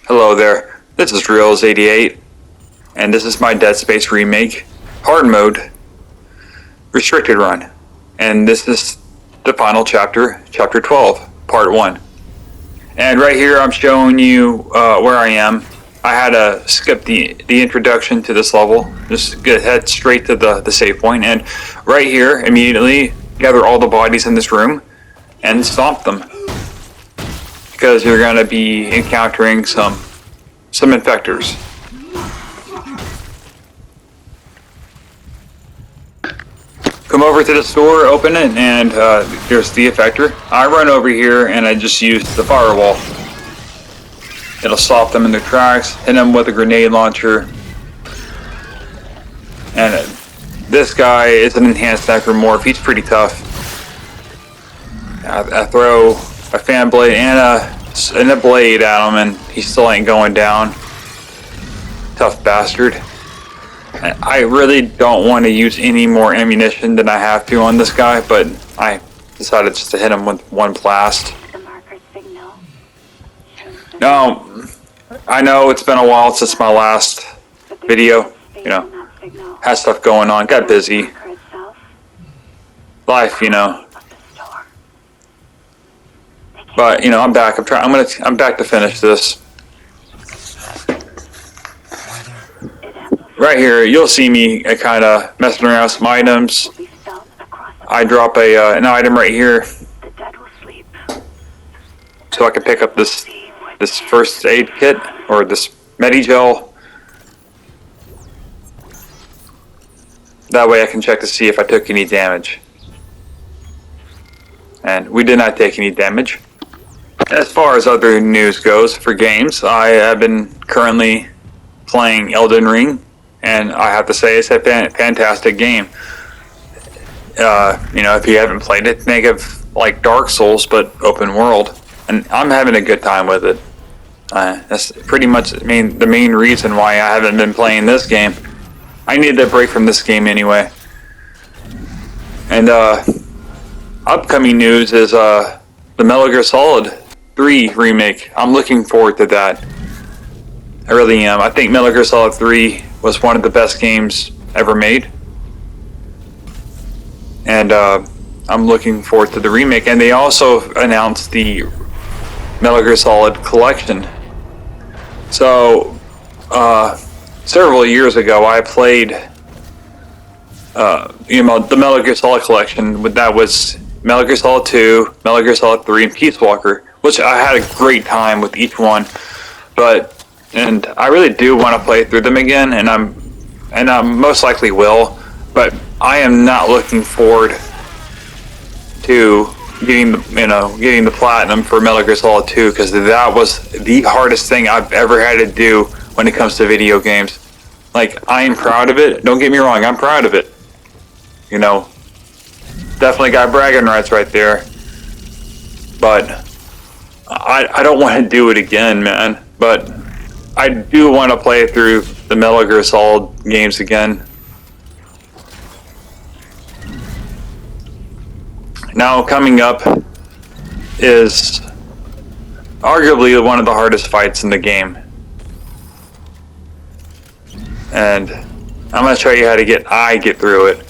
Hello there, this is Reels88, and this is my Dead Space Remake, Hard Mode, Restricted Run, and this is the final chapter, Chapter 12, Part 1. And right here I'm showing you where I am. I had to skip the introduction to this level, just head straight to the save point, and right here, immediately, gather all the bodies in this room, and stomp them. Because you're going to be encountering some infectors. Come over to the store, open it, and there's the effector. I run over here and I just use the firewall. It'll stop them in their tracks, hit them with a grenade launcher. And this guy is an enhanced necromorph. He's pretty tough. I throw a fan blade and a blade at him, and he still ain't going down. Tough bastard. I really don't want to use any more ammunition than I have to on this guy, but I decided just to hit him with one blast. No, I know it's been a while since my last video. You know, had stuff going on, got busy. Life, you know. But you know, I'm back. I'm back to finish this. Right here, you'll see me kind of messing around with some items. I drop an item right here, so I can pick up this first aid kit or this Medigel. That way, I can check to see if I took any damage. And we did not take any damage. As far as other news goes for games, I have been currently playing Elden Ring, and I have to say it's a fantastic game. You know, if you haven't played it, think of like Dark Souls but open world, and I'm having a good time with it. That's pretty much the main reason why I haven't been playing this game. I needed a break from this game anyway. And upcoming news is the Metal Gear Solid 3 remake. I'm looking forward to that. I really am. I think Metal Gear Solid 3 was one of the best games ever made. And I'm looking forward to the remake. And they also announced the Metal Gear Solid collection. So, several years ago, I played, you know, the Metal Gear Solid collection. That was Metal Gear Solid 2, Metal Gear Solid 3, and Peace Walker, which I had a great time with each one. And I really do want to play through them again, and I most likely will. But I am not looking forward to getting the platinum for Metal Gear Solid 2, because that was the hardest thing I've ever had to do when it comes to video games. Like, I am proud of it. Don't get me wrong, I'm proud of it. You know, definitely got bragging rights right there. But I don't want to do it again, man. But I do want to play through the Metal Gear Solid games again. Now, coming up is arguably one of the hardest fights in the game. And I'm going to show you how to get through it.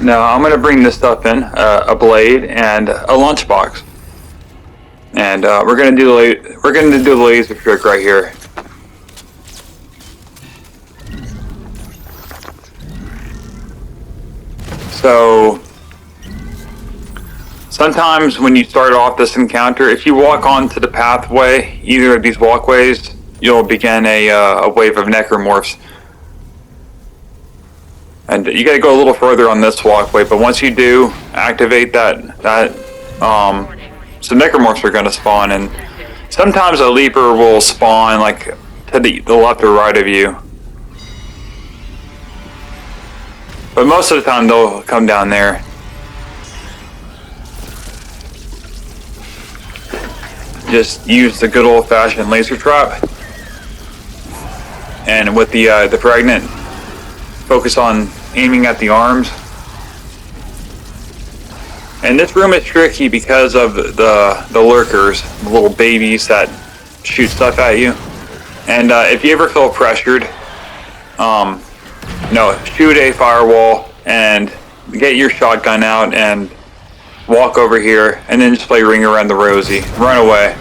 Now, I'm going to bring this stuff in, a blade and a lunchbox. And we're going to do the laser trick right here. So sometimes when you start off this encounter, if you walk onto the pathway, either of these walkways, you'll begin a wave of necromorphs. And you got to go a little further on this walkway, but once you do activate that some necromorphs are going to spawn, and sometimes a leaper will spawn like to the left or right of you. But most of the time they'll come down there. Just use the good old-fashioned laser trap. And with the pregnant, focus on aiming at the arms. And this room is tricky because of the lurkers, the little babies that shoot stuff at you. And if you ever feel pressured, shoot a firewall and get your shotgun out and walk over here, and then just play Ring Around the Rosie. Run away.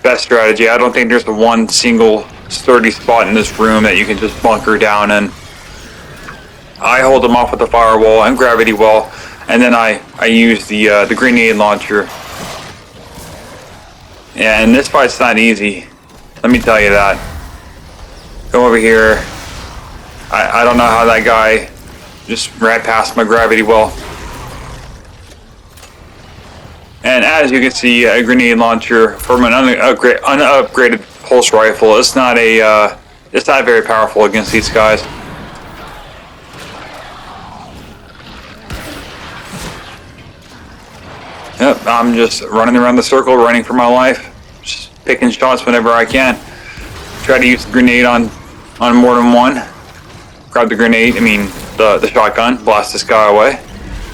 Best strategy. I don't think there's one single sturdy spot in this room that you can just bunker down in. I hold them off with the firewall and gravity well, and then I use the grenade launcher. Yeah, and this fight's not easy. Let me tell you that. Go over here. I don't know how that guy just ran past my gravity well. And as you can see, a grenade launcher from an unupgraded pulse rifle. It's not very powerful against these guys. Yep, I'm just running around the circle, running for my life, just picking shots whenever I can. Try to use the grenade on more than one. Grab the grenade, the shotgun, blast this guy away,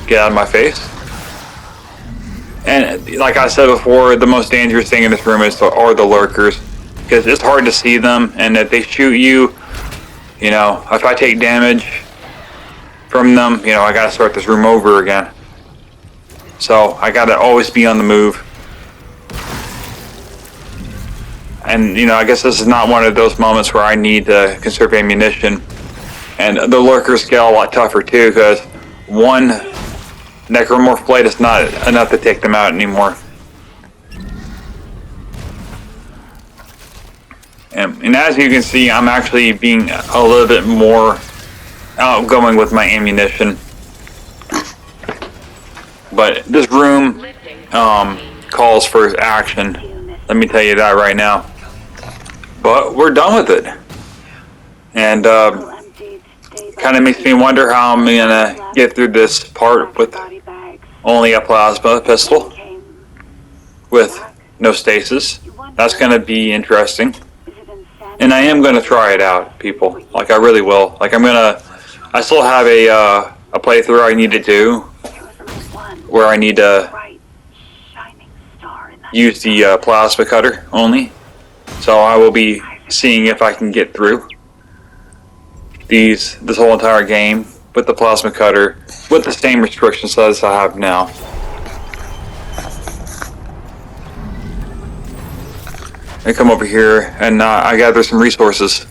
get out of my face. And like I said before, the most dangerous thing in this room are the lurkers, because it's hard to see them, and if they shoot you, if I take damage from them, I gotta start this room over again. So I gotta always be on the move. And I guess this is not one of those moments where I need to conserve ammunition. And the lurkers get a lot tougher too, because one necromorph blade is not enough to take them out anymore. And as you can see, I'm actually being a little bit more outgoing with my ammunition. But this room calls for action. Let me tell you that right now. But we're done with it. And kind of makes me wonder how I'm gonna get through this part with only a plasma pistol with no stasis. That's gonna be interesting. And I am gonna try it out, people. Like, I really will. Like, I still have a playthrough I need to do where I need to use the plasma cutter only. So I will be seeing if I can get through this whole entire game with the plasma cutter with the same restrictions as I have now. I come over here and I gather some resources.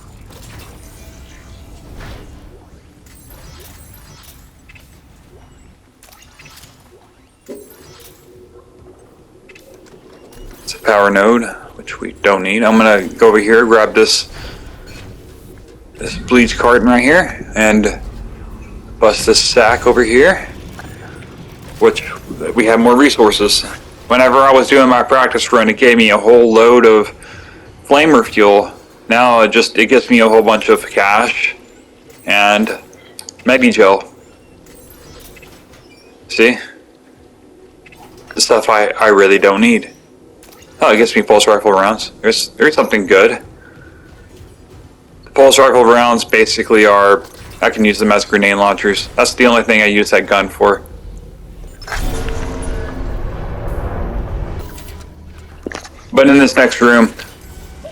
It's a power node, which we don't need. I'm gonna go over here, grab this bleach carton right here, and bust this sack over here, which we have more resources. Whenever I was doing my practice run, it gave me a whole load of flamer fuel. Now it gives me a whole bunch of cash and Medi-gel. See? The stuff I really don't need. Oh, it gives me pulse rifle rounds. There's something good. The pulse rifle rounds basically are, I can use them as grenade launchers. That's the only thing I use that gun for. But in this next room,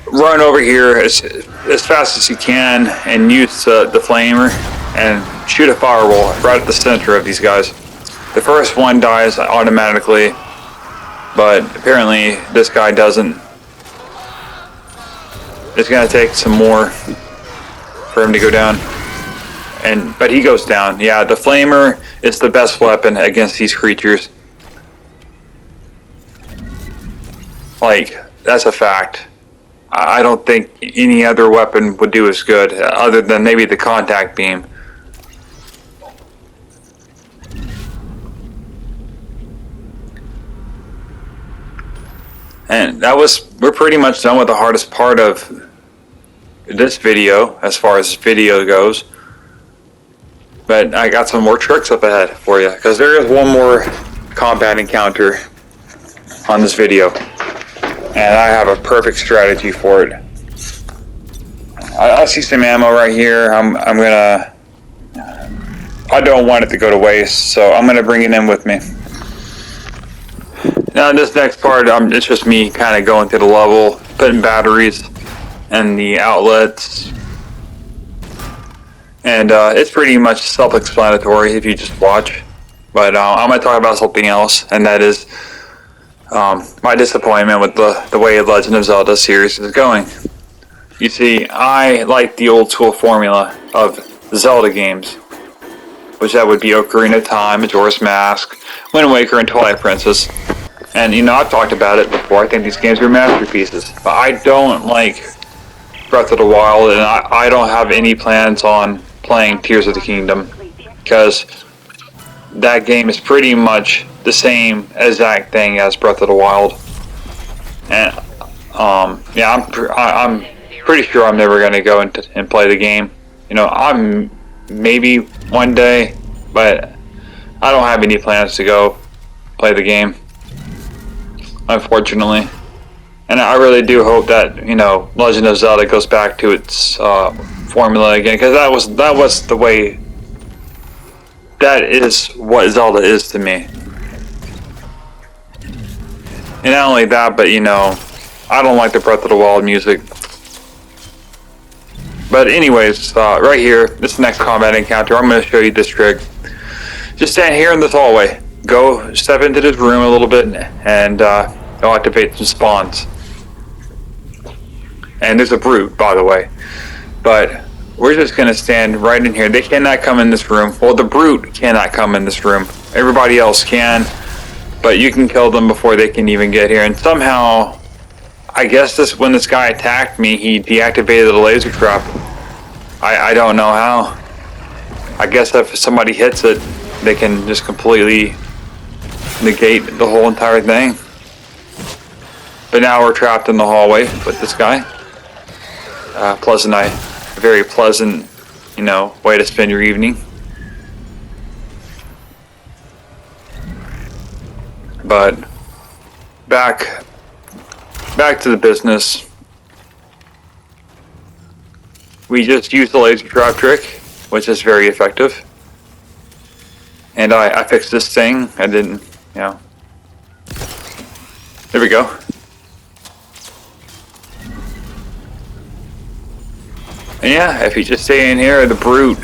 run over here as fast as you can and use the flamer and shoot a firewall right at the center of these guys. The first one dies automatically, but apparently this guy doesn't. It's gonna take some more for him to go down. But he goes down. Yeah, the flamer is the best weapon against these creatures. Like, that's a fact. I don't think any other weapon would do as good, other than maybe the contact beam. And we're pretty much done with the hardest part of this video, as far as video goes. But I got some more tricks up ahead for you, because there is one more combat encounter on this video. And I have a perfect strategy for it. I see some ammo right here. I don't want it to go to waste, so I'm gonna bring it in with me. Now this next part, it's just me kind of going through the level, putting batteries and the outlets, and it's pretty much self-explanatory if you just watch. But I'm going to talk about something else, and that is my disappointment with the way the Legend of Zelda series is going. You see, I like the old school formula of Zelda games, which that would be Ocarina of Time, Majora's Mask, Wind Waker, and Twilight Princess. And you know, I've talked about it before. I think these games are masterpieces, but I don't like Breath of the Wild, and I don't have any plans on playing Tears of the Kingdom, because that game is pretty much the same exact thing as Breath of the Wild. And yeah, I'm pretty sure I'm never gonna go and play the game. You know, I'm maybe one day, but I don't have any plans to go play the game, unfortunately. And I really do hope that, you know, Legend of Zelda goes back to its formula again, because that was the way. That is what Zelda is to me. And not only that, but you know, I don't like the Breath of the Wild music. But anyways, right here, this next combat encounter, I'm going to show you this trick. Just stand here in this hallway. Go step into this room a little bit, and it'll activate some spawns. And there's a brute, by the way. But we're just going to stand right in here. They cannot come in this room. Well, the brute cannot come in this room. Everybody else can. But you can kill them before they can even get here. And somehow, I guess when this guy attacked me, he deactivated the laser trap. I don't know how. I guess if somebody hits it, they can just completely negate the whole entire thing. But now we're trapped in the hallway with this guy. Very pleasant, you know, way to spend your evening. But back to the business. We just used the laser trap trick, which is very effective. And I fixed this thing. I didn't, you know. There we go. And yeah, if you just stay in here, the brute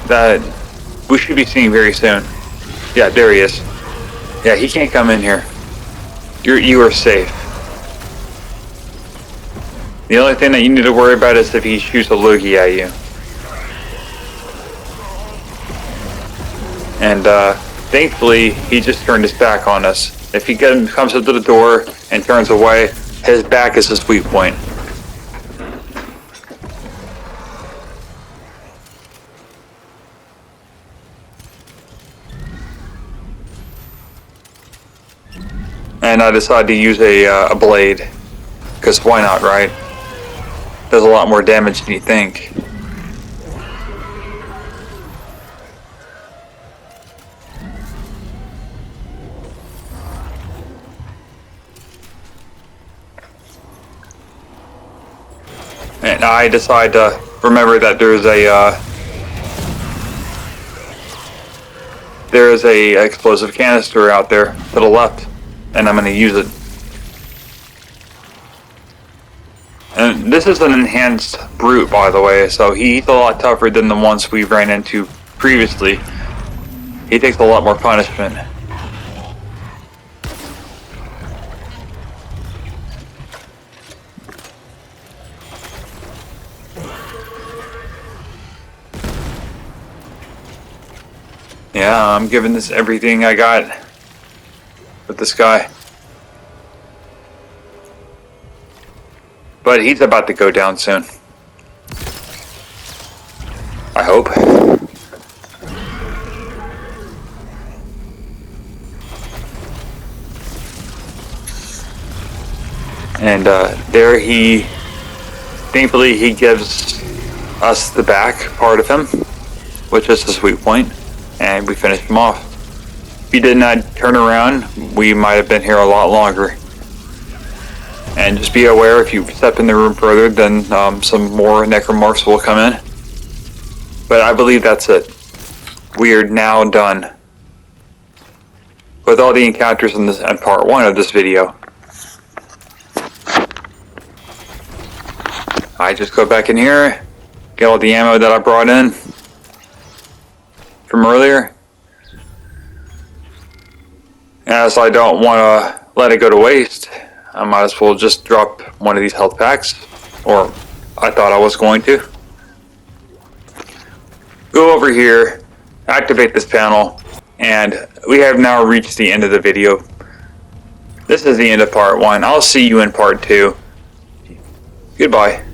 that we should be seeing very soon. Yeah, there he is. Yeah, he can't come in here. You are safe. The only thing that you need to worry about is if he shoots a loogie at you. And thankfully, he just turned his back on us. If he comes up to the door and turns away, his back is his weak point. And I decided to use a blade, because why not, right? Does a lot more damage than you think. And I decide to remember that there is a explosive canister out there to the left, and I'm going to use it. And this is an enhanced brute, by the way, so he's a lot tougher than the ones we ran into previously. He takes a lot more punishment. Yeah, I'm giving this everything I got with this guy. But he's about to go down soon. I hope. And there thankfully he gives us the back part of him, which is the sweet point, and we finished him off. If he did not turn around, we might have been here a lot longer. And just be aware, if you step in the room further, then some more necromorphs will come in. But I believe that's it. We are now done. with all the encounters in part 1 of this video. I just go back in here, get all the ammo that I brought in from earlier. And as I don't want to let it go to waste, I might as well just drop one of these health packs, or I thought I was going to. Go over here, activate this panel, and we have now reached the end of the video. This is the end of part 1. I'll see you in part 2. Goodbye.